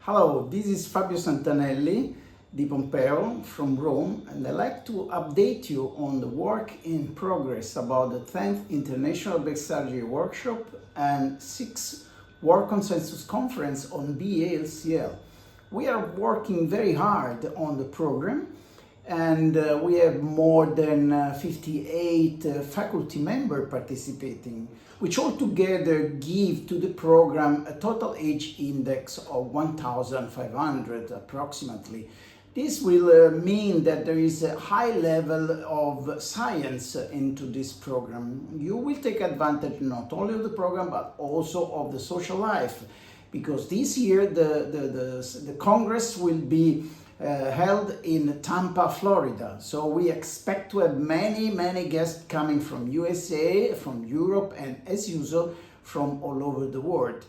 Hello, this is Fabio Santanelli di Pompeo from Rome, and I'd like to update you on the work in progress about the 10th International Breast Surgery Workshop and 6th World Consensus Conference on BALCL. We are working very hard on the program, and we have more than 58 faculty members participating, which altogether give to the program a total age index of 1,500 approximately. This will mean that there is a high level of science into this program. You will take advantage not only of the program but also of the social life, because this year the Congress will be held in Tampa, Florida. So we expect to have many guests coming from USA, from Europe, and as usual, from all over the world.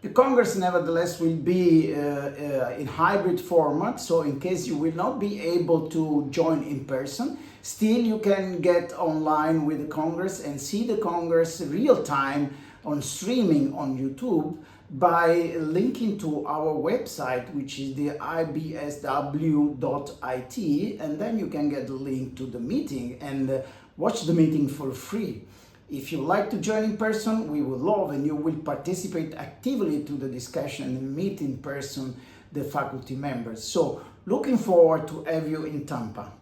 The Congress, nevertheless, will be in hybrid format, so in case you will not be able to join in person, still you can get online with the Congress and see the Congress real time on streaming on YouTube by linking to our website, which is the ibsw.it, and then you can get the link to the meeting and watch the meeting for free. If you like to join in person, we would love, and you will participate actively to the discussion and meet in person the faculty members. So looking forward to have you in Tampa.